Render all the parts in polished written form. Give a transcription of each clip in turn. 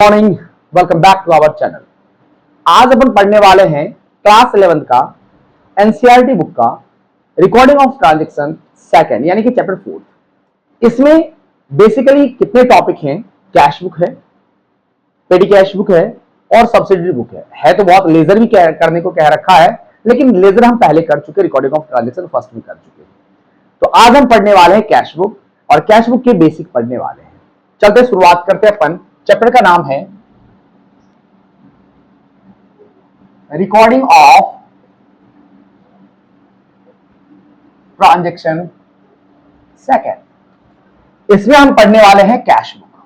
Morning, welcome back to our channel. आज अपन पढ़ने वाले हैं क्लास 11th का एनसीईआरटी बुक का रिकॉर्डिंग ऑफ ट्रांजैक्शन सेकंड यानी कि चैप्टर 4। इसमें बेसिकली कितने टॉपिक हैं? कैश बुक है, पेटी कैश बुक है और सब्सिडरी बुक है तो बहुत। लेजर भी करने को कह रखा है, लेकिन लेजर हम पहले कर चुके, रिकॉर्डिंग ऑफ ट्रांजैक्शन फर्स्ट भी कर चुके। तो आज हम पढ़ने वाले हैं कैश बुक और कैश बुक के बेसिक पढ़ने वाले हैं। चलते शुरुआत करते हैं। अपन चैप्टर का नाम है रिकॉर्डिंग ऑफ ट्रांजैक्शन सेकंड। इसमें हम पढ़ने वाले हैं कैश बुक।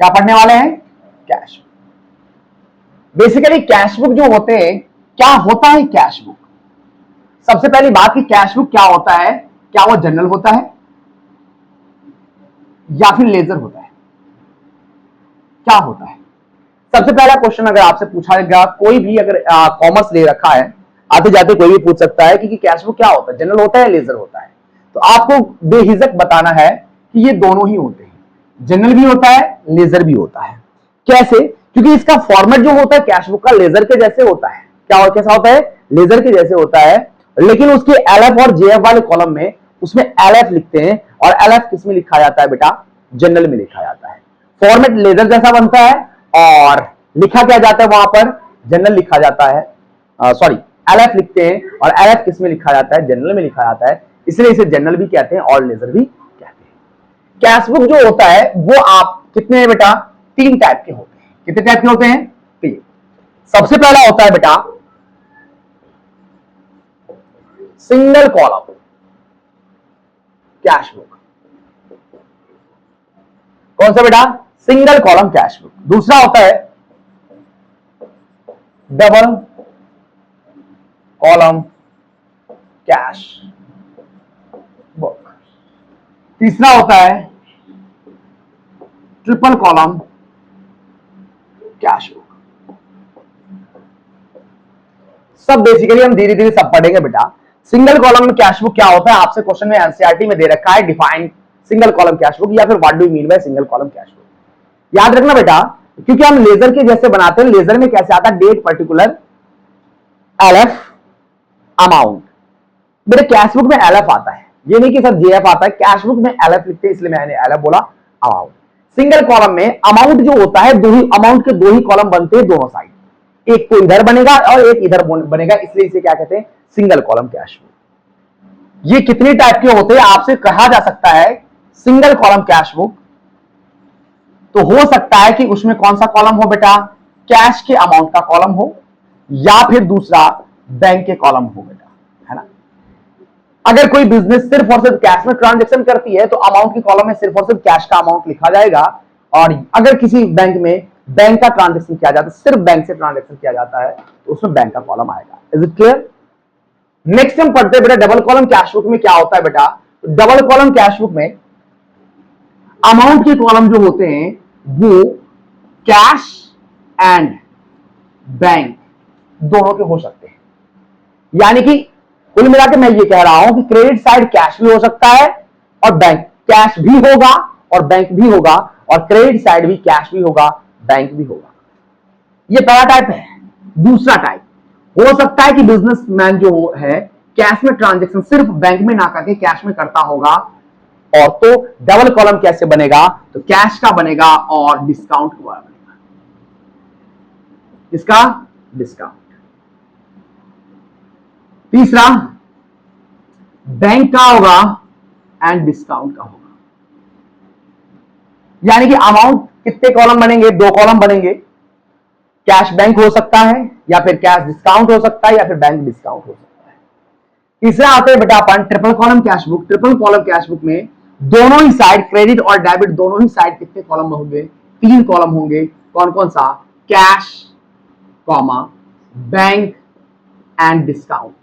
क्या पढ़ने वाले हैं? Cash book. Basically cash book जो होते हैं, क्या होता है कैश बुक? सबसे पहली बात कि कैश बुक क्या होता है? क्या वो जनरल होता है या फिर लेजर होता है? क्या होता है? सबसे पहला क्वेश्चन अगर आपसे पूछा गया, कोई भी अगर कॉमर्स ले रखा है, आते जाते कोई भी पूछ सकता है कि कैश बुक क्या होता है, जनरल होता है, लेजर होता है। तो आपको बेहिजक बताना है कि ये दोनों ही होते हैं, जनरल भी होता है, लेजर भी होता है। कैसे? क्योंकि इसका फॉर्मेट जो होता है कैश बुक का लेजर के जैसे होता है। क्या और कैसा होता है? लेजर के जैसे होता है, लेकिन उसके एलएफ और जेएफ वाले कॉलम में उसमें एलएफ लिखते हैं और एलएफ किस में लिखा जाता है बेटा? जनरल में लिखा जाता है। फॉर्मेट लेजर जैसा बनता है और लिखा क्या जाता है वहां पर? जनरल लिखा जाता है। सॉरी, एलएफ लिखते हैं और एलएफ किस में लिखा जाता है? जनरल में लिखा जाता है। इसलिए इसे जनरल भी कहते हैं और लेजर भी कहते हैं। कैश बुक जो होता है वो आप कितने हैं बेटा? 3 टाइप के होते हैं। कितने टाइप के होते हैं? 3। सबसे पहला होता है बेटा सिंगल कॉलम कैश बुक। कौन सा बेटा? Single column cash book. दूसरा होता है डबल कॉलम कैश बुक। तीसरा होता है ट्रिपल कॉलम कैश बुक। सब बेसिकली हम धीरे धीरे सब पढ़ेंगे बेटा। सिंगल कॉलम कैश बुक क्या होता है? आपसे क्वेश्चन में एनसीईआरटी में दे रखा है, define single column cash book या फिर what do you mean by single column cash book. याद रखना बेटा, क्योंकि हम लेजर के जैसे बनाते हैं। लेजर में कैसे आता है? Date, particular, LF, amount. मेरे कैश बुक में एलएफ आता है, ये नहीं कि सर जेएफ आता है। कैश बुक में एलएफ लिखते हैं, इसलिए मैंने एलएफ बोला। अमाउंट। सिंगल कॉलम में अमाउंट जो होता है, दो ही अमाउंट के दो ही कॉलम बनते हैं दोनों साइड। एक तो इधर बनेगा और एक इधर बनेगा, इसलिए इसे क्या कहते हैं? Single column cash book. ये कितने टाइप के होते हैं आपसे कहा जा सकता है? सिंगल कॉलम कैश बुक तो हो सकता है कि उसमें कौन सा कॉलम हो बेटा? कैश के अमाउंट का कॉलम हो या फिर दूसरा बैंक के कॉलम हो बेटा, है ना। अगर कोई बिजनेस सिर्फ और सिर्फ कैश में ट्रांजैक्शन करती है तो अमाउंट की कॉलम में सिर्फ और सिर्फ कैश का अमाउंट लिखा जाएगा। और अगर किसी बैंक में बैंक का ट्रांजैक्शन किया जाता है, सिर्फ बैंक से ट्रांजैक्शन किया जाता है, तो उसमें बैंक का कॉलम आएगा। Is it clear? नेक्स्ट हम पढ़ते हैं बेटा डबल कॉलम कैश बुक में क्या होता है बेटा? डबल कॉलम कैश बुक में अमाउंट के कॉलम जो होते हैं वो कैश एंड बैंक दोनों के हो सकते हैं। यानी कि कुल मिला के मैं ये कह रहा हूं कि क्रेडिट साइड कैश भी हो सकता है और बैंक, कैश भी होगा और बैंक भी होगा, और क्रेडिट साइड भी कैश भी होगा, बैंक भी होगा। ये पहला टाइप है। दूसरा टाइप हो सकता है कि बिजनेसमैन जो है कैश में ट्रांजैक्शन सिर्फ बैंक में ना करके कैश में करता होगा, और तो डबल कॉलम कैसे बनेगा? तो कैश का बनेगा और डिस्काउंट का बनेगा। इसका डिस्काउंट। तीसरा बैंक का होगा एंड डिस्काउंट का होगा। यानी कि अमाउंट कितने कॉलम बनेंगे? 2 कॉलम बनेंगे। कैश बैंक हो सकता है या फिर कैश डिस्काउंट हो सकता है या फिर बैंक डिस्काउंट हो सकता है। तीसरा आते हैं बेटा अपन triple column cash book. Triple column cash book में दोनों ही साइड, क्रेडिट और डेबिट दोनों ही साइड कितने कॉलम होंगे? 3 कॉलम होंगे। कौन कौन सा? Cash, comma, bank and discount.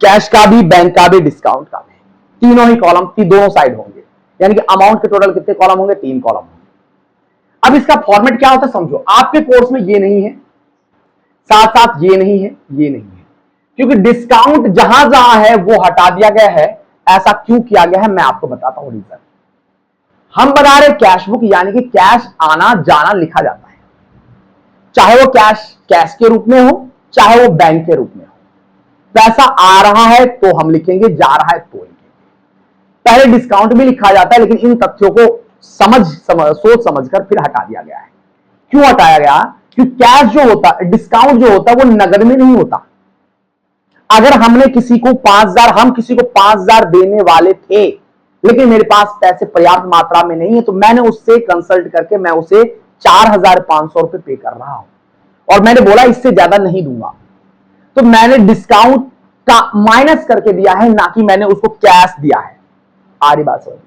Cash का भी, बैंक का भी, डिस्काउंट का भी, तीनों ही कॉलम दोनों साइड होंगे। यानी कि अमाउंट के टोटल कितने कॉलम होंगे? 3 कॉलम होंगे। अब इसका फॉर्मेट क्या होता है समझो। आपके कोर्स में ये नहीं है, साथ साथ ये नहीं है, ये नहीं है, क्योंकि डिस्काउंट जहां जहां है वो हटा दिया गया है। ऐसा क्यों किया गया है मैं आपको बताता हूं रीजन। हम बना रहे कैश बुक, यानी कि कैश आना जाना लिखा जाता है, चाहे वो कैश के रूप में हो, चाहे वो बैंक के रूप में हो। पैसा आ रहा है तो हम लिखेंगे, जा रहा है तो लिखेंगे। पहले डिस्काउंट भी लिखा जाता है, लेकिन इन तथ्यों को सोच समझकर फिर हटा दिया गया है। क्यों हटाया गया? क्योंकि कैश जो होता है, डिस्काउंट जो होता है, वो नगद में नहीं होता। अगर हमने किसी को 5,000, हम किसी को 5,000 देने वाले थे, लेकिन मेरे पास पैसे पर्याप्त मात्रा में नहीं है, तो मैंने उससे कंसल्ट करके मैं उसे 4,500 रुपए पे कर रहा हूं, और मैंने बोला इससे ज्यादा नहीं दूंगा, तो मैंने डिस्काउंट का माइनस करके दिया है, ना कि मैंने उसको कैश दिया है। आ रही बात समझिए?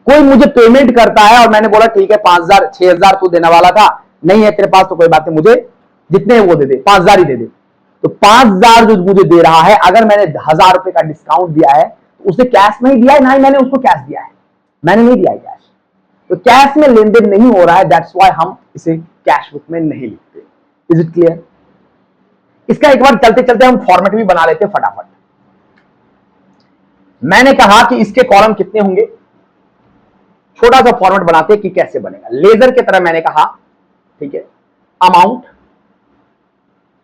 कोई मुझे पेमेंट करता है और मैंने बोला ठीक है 5,000 6,000 तू देने वाला था, नहीं है तेरे पास तो कोई बात नहीं, मुझे जितने वो दे दे, 5,000 ही दे दे। तो 5,000 जो मुझे दे रहा है, अगर मैंने 1,000 रुपए का डिस्काउंट दिया है, तो उसे कैश नहीं दिया है, ना ही मैंने उसको कैश दिया है, मैंने नहीं दिया है कैश। तो कैश में लेन देन नहीं हो रहा है, दैट्स व्हाई हम इसे कैश बुक में नहीं लिखते। Is it clear? इसका एक बार चलते चलते हम फॉर्मेट भी बना लेते हैं फटाफट। मैंने कहा कि इसके कॉलम कितने होंगे, छोटा सा फॉर्मेट बनाते हैं कि कैसे बनेगा। लेजर की तरह मैंने कहा, ठीक है, अमाउंट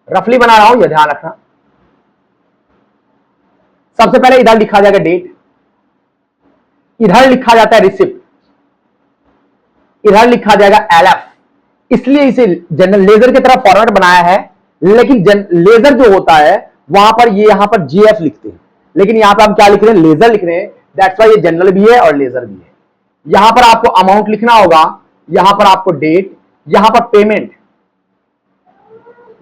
रफली बना रहा हूं, यह ध्यान रखना। सबसे पहले इधर लिखा जाएगा डेट, इधर लिखा जाता है रिसिप्ट, इधर लिखा जाएगा एलएफ। इसलिए इसे जनरल लेजर की तरह फॉर्मेट बनाया है, लेकिन लेजर जो होता है वहां पर ये यहां पर जीएफ लिखते हैं, लेकिन यहां पर हम क्या लिख रहे हैं, लेजर लिख रहे हैं। दैट्स व्हाई ये जनरल भी है और लेजर भी है। यहां पर आपको अमाउंट लिखना होगा, यहां पर आपको डेट, यहां पर पेमेंट,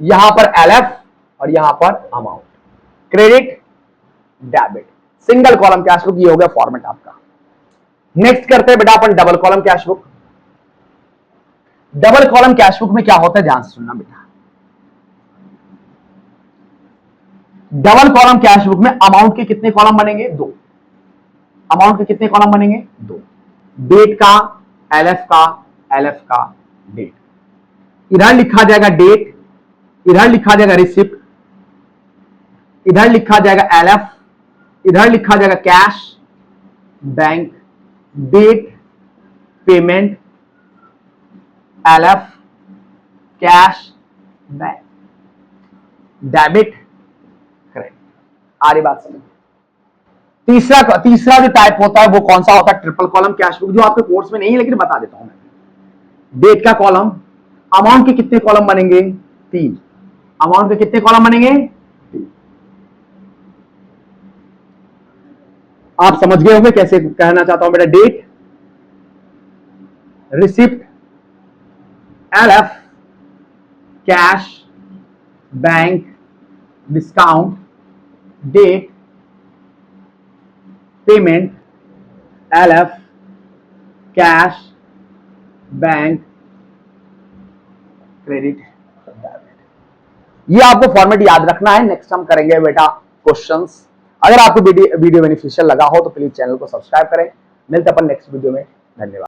यहां पर एलएफ और यहां पर amount, credit debit, single column cash book. ये हो गया फॉर्मेट आपका। नेक्स्ट करते हैं बेटा अपन double column cash book. Double column cash book में क्या होता है, ध्यान से सुनना बेटा। डबल कॉलम कैश बुक में अमाउंट के कितने कॉलम बनेंगे, 2। अमाउंट के कितने कॉलम बनेंगे, 2। डेट का, एलएफ का, एलएफ का, डेट। इधर लिखा जाएगा डेट, इधर लिखा जाएगा रिसिप्ट, इधर लिखा जाएगा एलएफ, इधर लिखा जाएगा cash, bank, date, payment, LF, cash, bank, debit, credit. आ रही बात समझ? तीसरा जो टाइप होता है वो कौन सा होता है, ट्रिपल कॉलम कैश बुक, जो आपके कोर्स में नहीं है लेकिन बता देता हूं मैं। डेट का कॉलम, अमाउंट के कितने कॉलम बनेंगे, 3। अमाउंट के कितने कॉलम बनेंगे, 3। आप समझ गए होंगे कैसे कहना चाहता हूं बेटा। Date, receipt, LF, cash, bank, discount, date, payment, LF, cash, bank, credit. ये आपको फॉर्मेट याद रखना है। नेक्स्ट हम करेंगे बेटा क्वेश्चंस। अगर आपको वीडियो बेनिफिशियल लगा हो तो प्लीज चैनल को सब्सक्राइब करें। मिलते अपन नेक्स्ट वीडियो में। धन्यवाद।